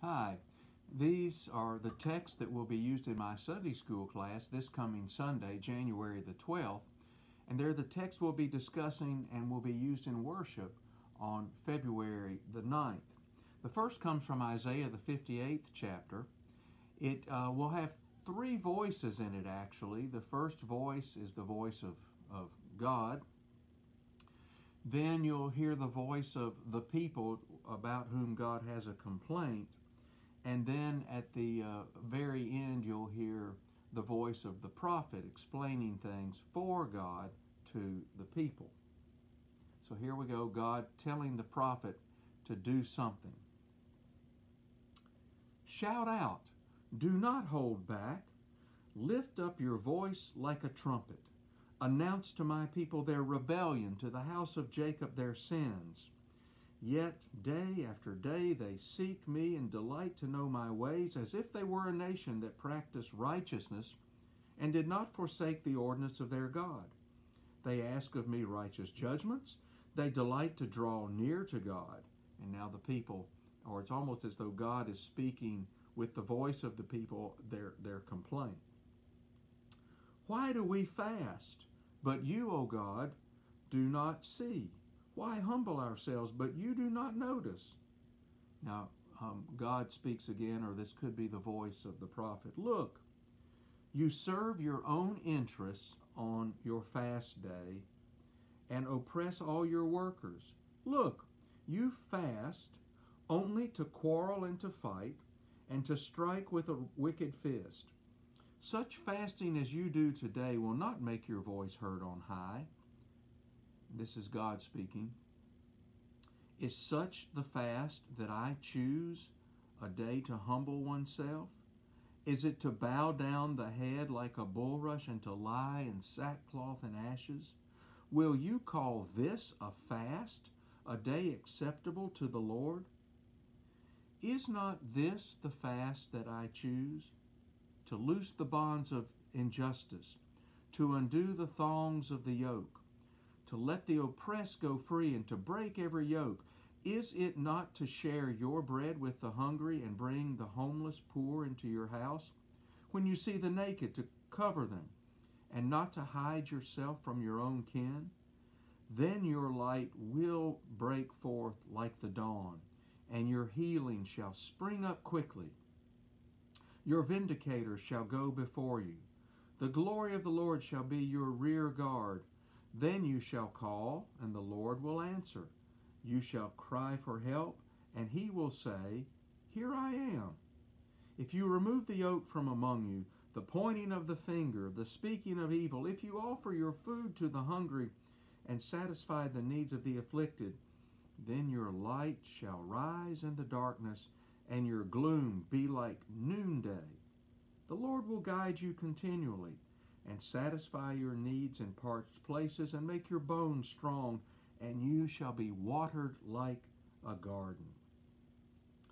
Hi, these are the texts that will be used in my Sunday school class this coming Sunday, January the 12th, and they're the texts we'll be discussing and will be used in worship on February the 9th. The first comes from Isaiah the 58th chapter. It will have three voices in it actually. The first voice is the voice of God. Then you'll hear the voice of the people about whom God has a complaint. And then at the very end, you'll hear the voice of the prophet explaining things for God to the people. So here we go, God telling the prophet to do something. Shout out, do not hold back. Lift up your voice like a trumpet. Announce to my people their rebellion, to the house of Jacob their sins. Yet day after day they seek me and delight to know my ways, as if they were a nation that practiced righteousness and did not forsake the ordinance of their God. They ask of me righteous judgments. They delight to draw near to God. And now the people, or it's almost as though God is speaking with the voice of the people, their complaint. Why do we fast? But you, O God, do not see. Why humble ourselves, but you do not notice? Now, God speaks again, or this could be the voice of the prophet. Look, you serve your own interests on your fast day and oppress all your workers. Look, you fast only to quarrel and to fight and to strike with a wicked fist. Such fasting as you do today will not make your voice heard on high. This is God speaking. Is such the fast that I choose, a day to humble oneself? Is it to bow down the head like a bulrush and to lie in sackcloth and ashes? Will you call this a fast, a day acceptable to the Lord? Is not this the fast that I choose? To loose the bonds of injustice, to undo the thongs of the yoke, to let the oppressed go free, and to break every yoke. Is it not to share your bread with the hungry and bring the homeless poor into your house? When you see the naked, to cover them, and not to hide yourself from your own kin? Then your light will break forth like the dawn, and your healing shall spring up quickly. Your vindicators shall go before you. The glory of the Lord shall be your rear guard. Then you shall call, and the Lord will answer. You shall cry for help, and he will say, Here I am. If you remove the yoke from among you, the pointing of the finger, the speaking of evil, if you offer your food to the hungry and satisfy the needs of the afflicted, then your light shall rise in the darkness, and your gloom be like noonday. The Lord will guide you continually and satisfy your needs in parched places and make your bones strong, and you shall be watered like a garden,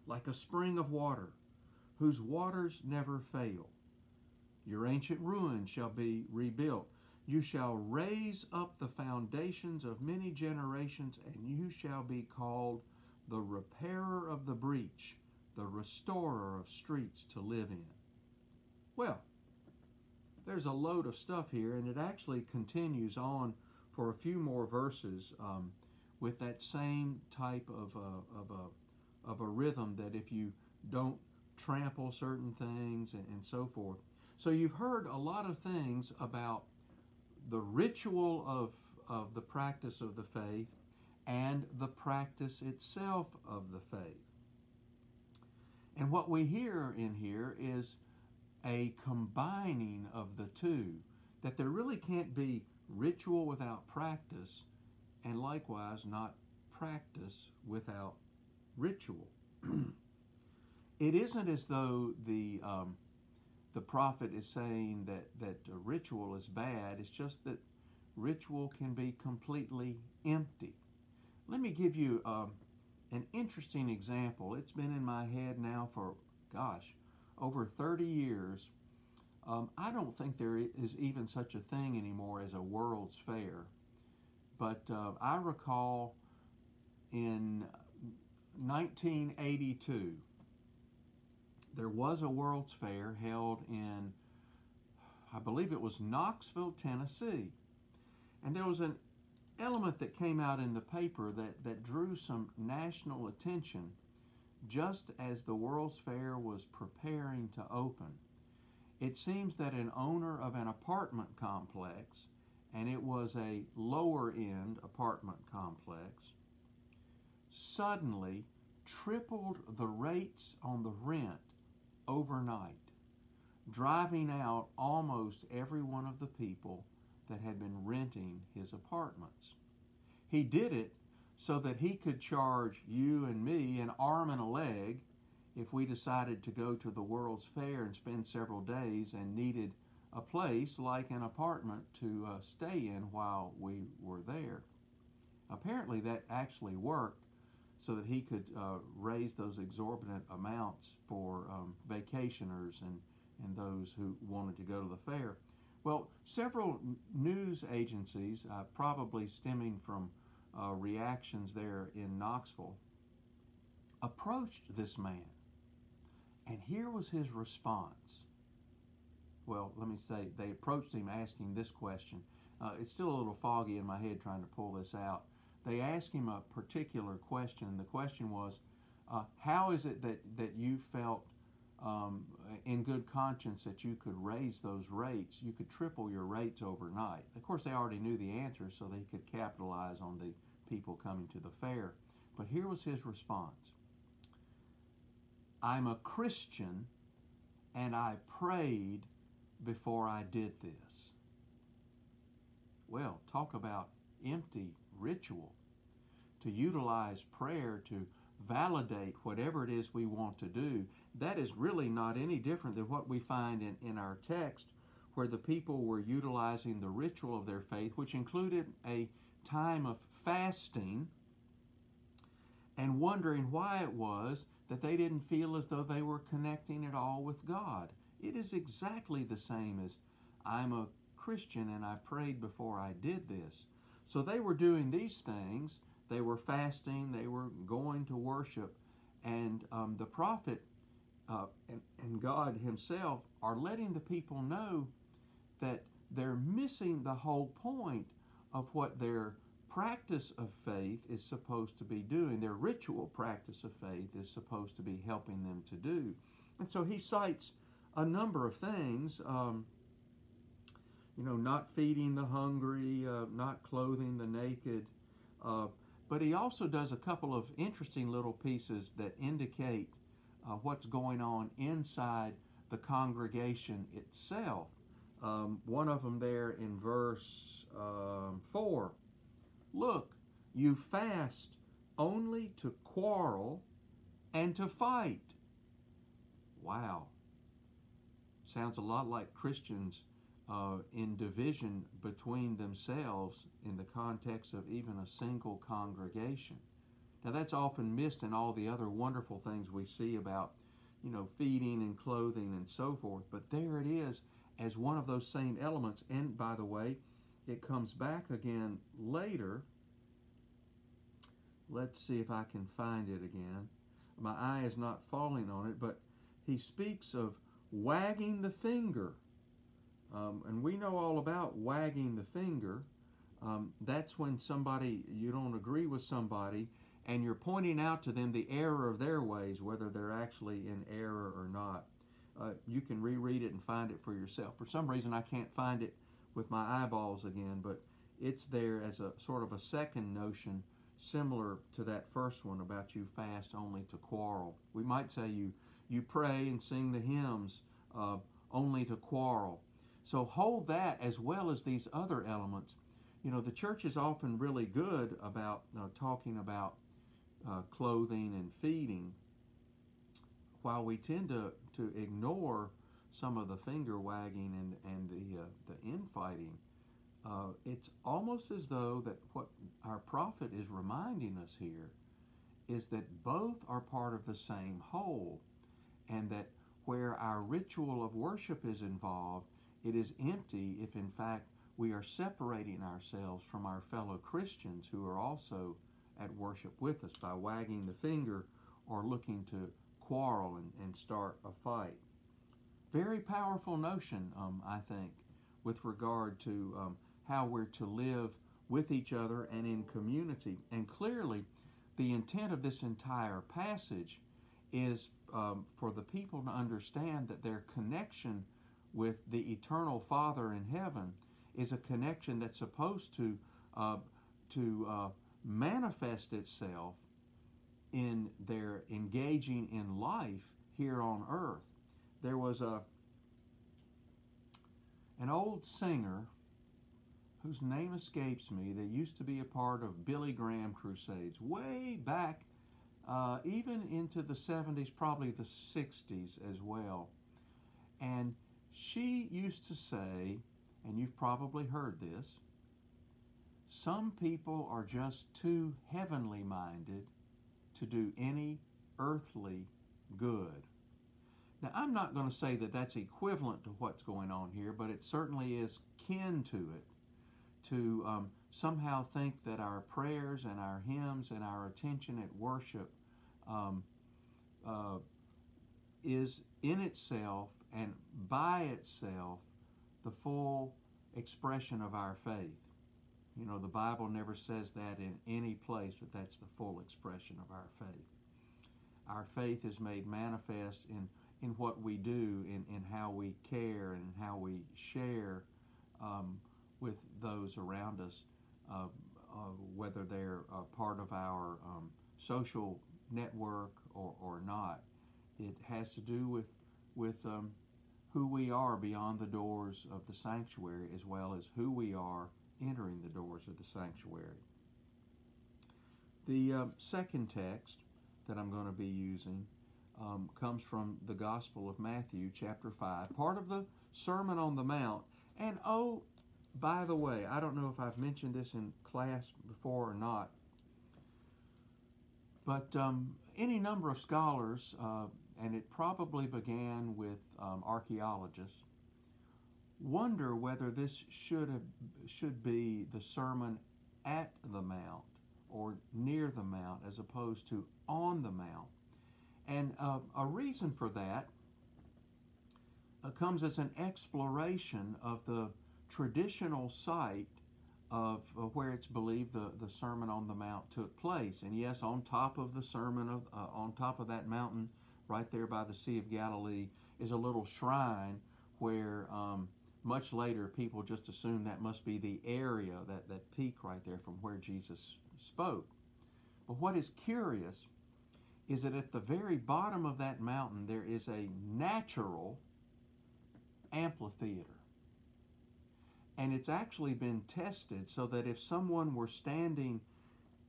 like a spring of water, whose waters never fail. Your ancient ruins shall be rebuilt. You shall raise up the foundations of many generations, and you shall be called the repairer of the breach, the restorer of streets to live in. Well, there's a load of stuff here, and it actually continues on for a few more verses with that same type of a rhythm, that if you don't trample certain things and so forth. So you've heard a lot of things about the ritual of the practice of the faith and the practice itself of the faith. And what we hear in here is a combining of the two, that there really can't be ritual without practice, and likewise not practice without ritual. It isn't as though the prophet is saying that ritual is bad. It's just that ritual can be completely empty. Let me give you an interesting example. It's been in my head now for, over 30 years. I don't think there is even such a thing anymore as a World's Fair. But I recall in 1982, There was a World's Fair held in, I believe it was Knoxville, Tennessee. And there was an element that came out in the paper that drew some national attention just as the World's Fair was preparing to open. It seems that an owner of an apartment complex, and it was a lower end apartment complex, suddenly tripled the rates on the rent overnight, driving out almost every one of the people that had been renting his apartments. He did it so that he could charge you and me an arm and a leg if we decided to go to the World's Fair and spend several days and needed a place like an apartment to stay in while we were there. Apparently that actually worked so that he could raise those exorbitant amounts for vacationers and those who wanted to go to the fair. Well, several news agencies, probably stemming from reactions there in Knoxville, approached this man. And here was his response. Well, let me say, they approached him asking this question. It's still a little foggy in my head trying to pull this out. They asked him a particular question. The question was, how is it that you felt in good conscience that you could raise those rates? You could triple your rates overnight. Of course, they already knew the answer, so they could capitalize on the people coming to the fair. But here was his response. I'm a Christian, and I prayed before I did this. Well, talk about empty ritual. To utilize prayer to validate whatever it is we want to do, that is really not any different than what we find in our text, where the people were utilizing the ritual of their faith, which included a time of fasting, and wondering why it was that they didn't feel as though they were connecting at all with God. It is exactly the same as I'm a Christian and I prayed before I did this. So they were doing these things. They were fasting. They were going to worship. And the prophet and God himself are letting the people know that they're missing the whole point of what their practice of faith is supposed to be doing. Their ritual practice of faith is supposed to be helping them to do. And so he cites a number of things, not feeding the hungry, not clothing the naked, but he also does a couple of interesting little pieces that indicate what's going on inside the congregation itself. One of them there in verse 4. Look, you fast only to quarrel and to fight. Wow. Sounds a lot like Christians in division between themselves in the context of even a single congregation. Now that's often missed in all the other wonderful things we see about, feeding and clothing and so forth. But there it is as one of those same elements. And by the way, it comes back again later. Let's see if I can find it again. My eye is not falling on it, but he speaks of wagging the finger. And we know all about wagging the finger. That's when you don't agree with somebody, and you're pointing out to them the error of their ways, whether they're actually in error or not. You can reread it and find it for yourself. For some reason, I can't find it with my eyeballs again, but it's there as a sort of a second notion, similar to that first one about you fast only to quarrel. We might say you pray and sing the hymns only to quarrel. So hold that as well as these other elements. The church is often really good about talking about clothing and feeding, while we tend to ignore some of the finger wagging and the infighting. It's almost as though that what our prophet is reminding us here is that both are part of the same whole, and that where our ritual of worship is involved, it is empty if in fact we are separating ourselves from our fellow Christians who are also at worship with us by wagging the finger or looking to quarrel and start a fight. Very powerful notion, I think, with regard to how we're to live with each other and in community. And clearly, the intent of this entire passage is for the people to understand that their connection with the eternal Father in heaven is a connection that's supposed to manifest itself in their engaging in life here on earth. There was an old singer whose name escapes me that used to be a part of Billy Graham crusades way back, even into the 70s, probably the 60s as well. And she used to say, and you've probably heard this, some people are just too heavenly minded to do any earthly good. Now, I'm not going to say that that's equivalent to what's going on here, but it certainly is kin to it, to somehow think that our prayers and our hymns and our attention at worship is in itself and by itself the full expression of our faith. You know, the Bible never says that in any place, that that's the full expression of our faith. Our faith is made manifest in what we do, in how we care and how we share with those around us, whether they're part of our social network or not. It has to do with who we are beyond the doors of the sanctuary, as well as who we are entering the doors of the sanctuary. The second text that I'm going to be using comes from the Gospel of Matthew, chapter 5, part of the Sermon on the Mount. And oh, by the way, I don't know if I've mentioned this in class before or not, but any number of scholars, and it probably began with archaeologists, wonder whether this should be the sermon at the Mount or near the Mount as opposed to on the Mount. And a reason for that comes as an exploration of the traditional site of where it's believed the Sermon on the Mount took place. And yes, on top of the sermon, on top of that mountain, right there by the Sea of Galilee, is a little shrine where much later people just assume that must be the area, that peak right there from where Jesus spoke. But what is curious is that at the very bottom of that mountain there is a natural amphitheater. And it's actually been tested so that if someone were standing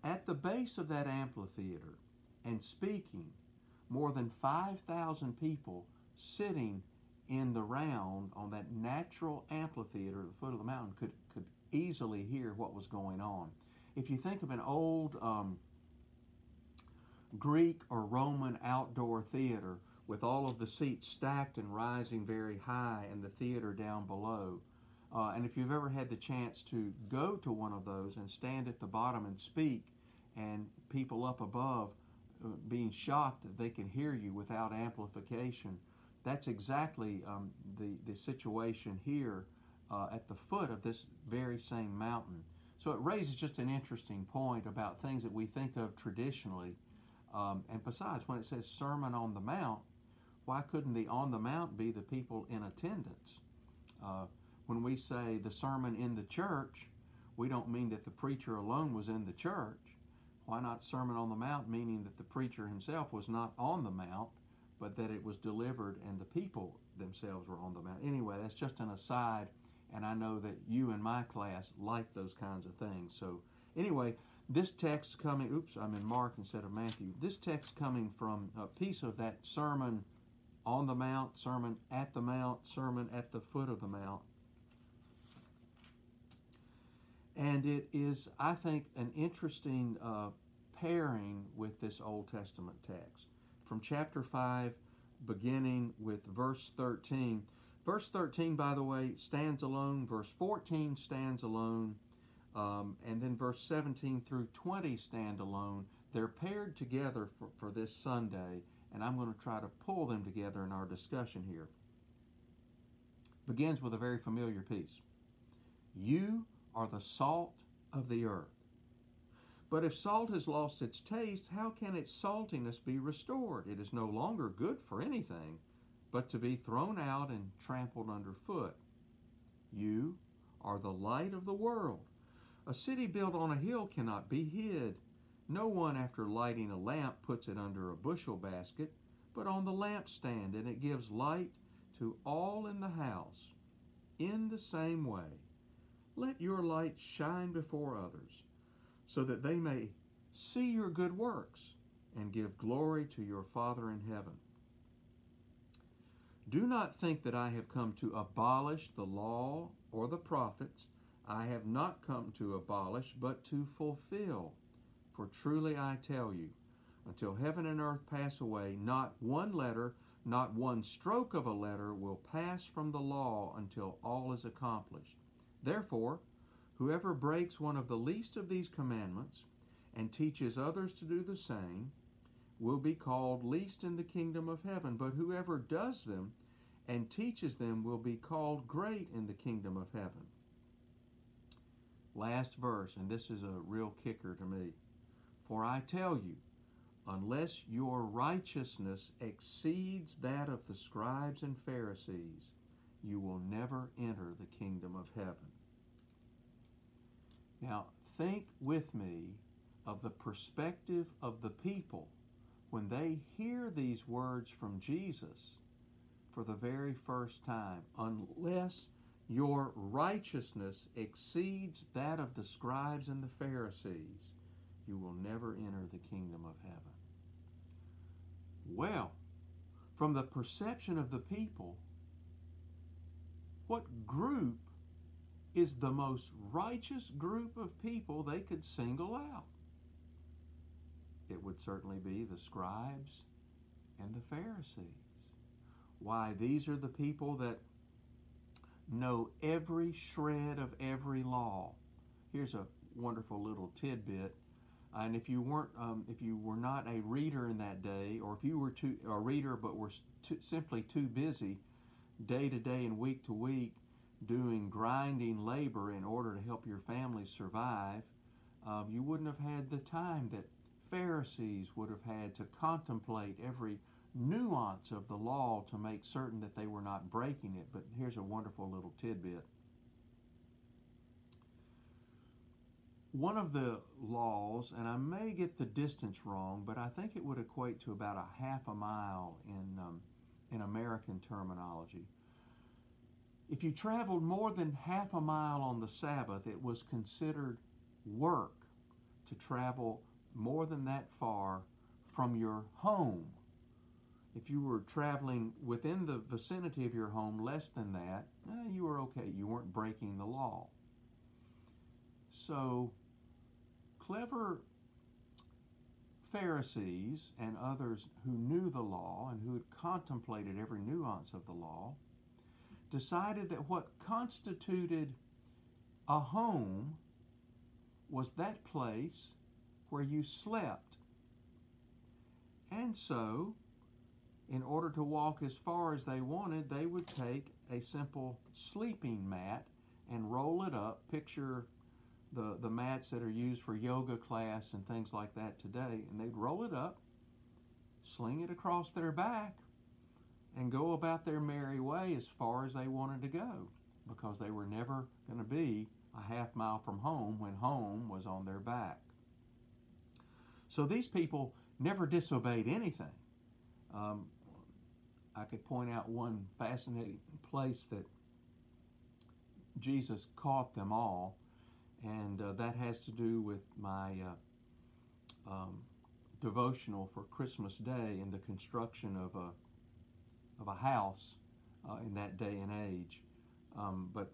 at the base of that amphitheater and speaking, more than 5,000 people sitting in the round on that natural amphitheater at the foot of the mountain could easily hear what was going on. If you think of an old Greek or Roman outdoor theater with all of the seats stacked and rising very high and the theater down below, and if you've ever had the chance to go to one of those and stand at the bottom and speak, and people up above being shocked that they can hear you without amplification, that's exactly the situation here at the foot of this very same mountain. So it raises just an interesting point about things that we think of traditionally. And besides, when it says Sermon on the Mount, why couldn't the on the mount be the people in attendance? When we say the sermon in the church, we don't mean that the preacher alone was in the church. Why not Sermon on the Mount, meaning that the preacher himself was not on the mount, but that it was delivered and the people themselves were on the mount? Anyway, that's just an aside, and I know that you in my class like those kinds of things. So anyway, this text coming, I'm in Mark instead of Matthew. This text coming from a piece of that Sermon on the Mount, Sermon at the Mount, Sermon at the foot of the Mount. And it is, I think, an interesting pairing with this Old Testament text. From chapter 5, beginning with verse 13. Verse 13, by the way, stands alone. Verse 14 stands alone. And then verse 17 through 20 stand alone. They're paired together for this Sunday and I'm going to try to pull them together in our discussion here. Begins with a very familiar piece. You are the salt of the earth. But if salt has lost its taste, how can its saltiness be restored? It is no longer good for anything but to be thrown out and trampled underfoot. You are the light of the world. A city built on a hill cannot be hid. No one, after lighting a lamp, puts it under a bushel basket, but on the lampstand, and it gives light to all in the house. In the same way, let your light shine before others, so that they may see your good works and give glory to your Father in heaven. Do not think that I have come to abolish the law or the prophets. I have not come to abolish, but to fulfill. For truly I tell you, until heaven and earth pass away, not one letter, not one stroke of a letter will pass from the law until all is accomplished. Therefore, whoever breaks one of the least of these commandments and teaches others to do the same will be called least in the kingdom of heaven, but whoever does them and teaches them will be called great in the kingdom of heaven. Last verse, and this is a real kicker to me. For I tell you, unless your righteousness exceeds that of the scribes and Pharisees, you will never enter the kingdom of heaven. Now, think with me of the perspective of the people when they hear these words from Jesus for the very first time. Unless your righteousness exceeds that of the scribes and the Pharisees, you will never enter the kingdom of heaven. Well, from the perception of the people, what group is the most righteous group of people they could single out? It would certainly be the scribes and the Pharisees. Why, these are the people that know every shred of every law. Here's a wonderful little tidbit. And if you were not a reader in that day, or if you were a reader but were simply too busy day to day and week to week doing grinding labor in order to help your family survive, you wouldn't have had the time that Pharisees would have had to contemplate every nuance of the law to make certain that they were not breaking it. But here's a wonderful little tidbit. One of the laws, and I may get the distance wrong, but I think it would equate to about a half a mile in American terminology. If you traveled more than half a mile on the Sabbath, it was considered work to travel more than that far from your home. If you were traveling within the vicinity of your home less than that, you were okay. You weren't breaking the law. So, clever Pharisees and others who knew the law and who had contemplated every nuance of the law decided that what constituted a home was that place where you slept. And so, in order to walk as far as they wanted, they would take a simple sleeping mat and roll it up. Picture the mats that are used for yoga class and things like that today. And they'd roll it up, sling it across their back, and go about their merry way as far as they wanted to go, because they were never going to be a half mile from home when home was on their back. So these people never disobeyed anything. I could point out one fascinating place that Jesus caught them all, and that has to do with my devotional for Christmas Day and the construction of a house in that day and age. But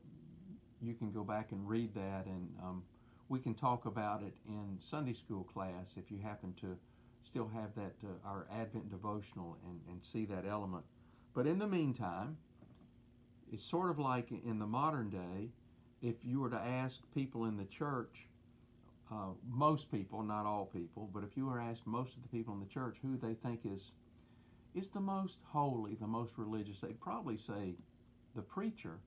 you can go back and read that, and we can talk about it in Sunday school class if you happen to still have that our Advent devotional and see that element. But in the meantime, it's sort of like in the modern day, if you were to ask people in the church, most people, not all people, but if you were to ask most of the people in the church who they think is is the most holy, the most religious. They'd probably say the preacher,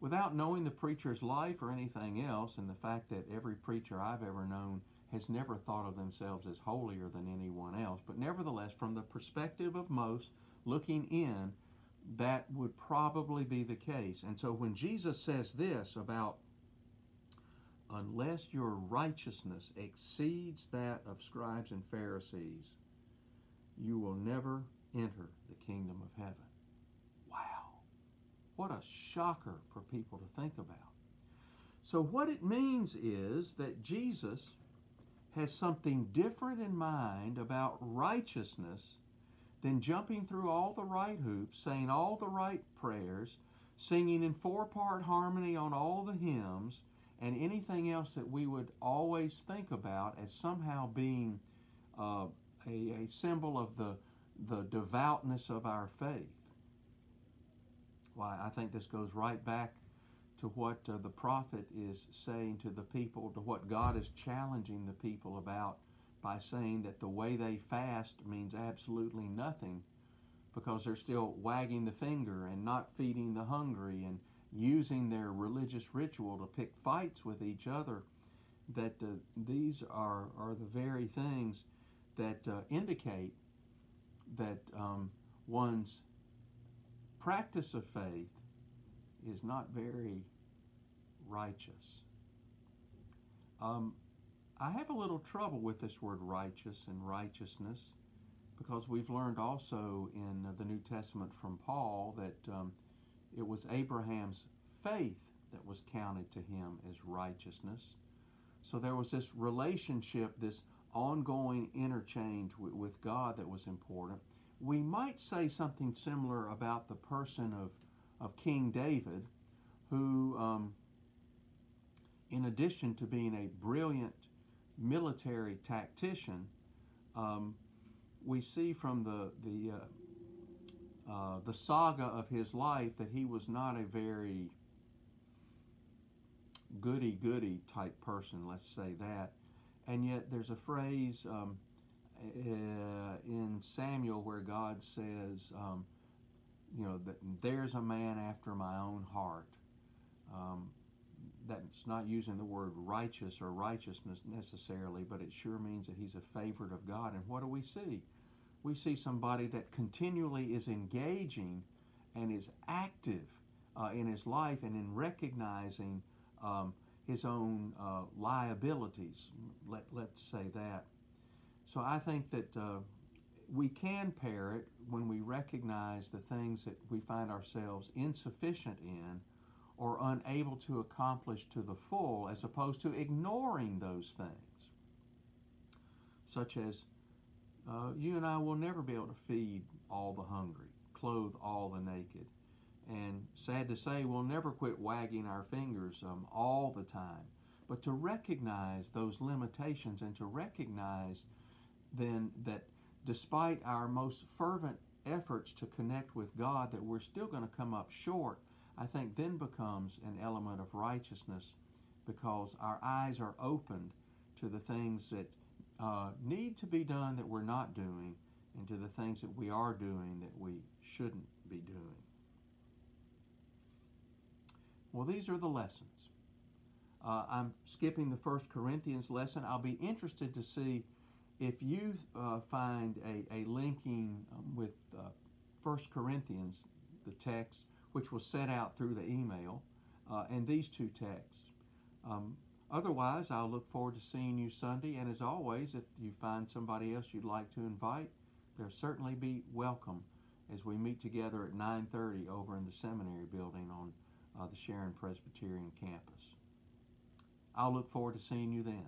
without knowing the preacher's life or anything else, and the fact that every preacher I've ever known has never thought of themselves as holier than anyone else. But nevertheless, from the perspective of most looking in, that would probably be the case. And so when Jesus says this about, unless your righteousness exceeds that of scribes and Pharisees, you will never enter the kingdom of heaven. Wow. What a shocker for people to think about. So what it means is that Jesus has something different in mind about righteousness than jumping through all the right hoops, saying all the right prayers, singing in four-part harmony on all the hymns, and anything else that we would always think about as somehow being a symbol of the devoutness of our faith. Why, I think this goes right back to what the prophet is saying to the people, to what God is challenging the people about by saying that the way they fast means absolutely nothing because they're still wagging the finger and not feeding the hungry and using their religious ritual to pick fights with each other, that these are the very things that indicate that one's practice of faith is not very righteous. I have a little trouble with this word righteous and righteousness because we've learned also in the New Testament from Paul that it was Abraham's faith that was counted to him as righteousness. So there was this relationship, this ongoing interchange with God that was important. We might say something similar about the person of King David, who, in addition to being a brilliant military tactician, we see from the saga of his life that he was not a very goody-goody type person, let's say that. And yet there's a phrase in Samuel where God says, that there's a man after my own heart. That's not using the word righteous or righteousness necessarily, but it sure means that he's a favorite of God. And what do we see? We see somebody that continually is engaging and is active in his life and in recognizing his own liabilities. Let's say that. So I think that we can pair it when we recognize the things that we find ourselves insufficient in or unable to accomplish to the full, as opposed to ignoring those things. Such as you and I will never be able to feed all the hungry, clothe all the naked. And sad to say, we'll never quit wagging our fingers all the time. But to recognize those limitations and to recognize then that despite our most fervent efforts to connect with God, that we're still going to come up short, I think then becomes an element of righteousness because our eyes are opened to the things that need to be done that we're not doing and to the things that we are doing that we shouldn't be doing. Well, these are the lessons. I'm skipping the 1 Corinthians lesson. I'll be interested to see if you find a linking with 1 Corinthians, the text, which was set out through the email, and these two texts. Otherwise, I'll look forward to seeing you Sunday, and as always, if you find somebody else you'd like to invite, they'll certainly be welcome as we meet together at 9:30 over in the seminary building on the Sharon Presbyterian campus. I'll look forward to seeing you then.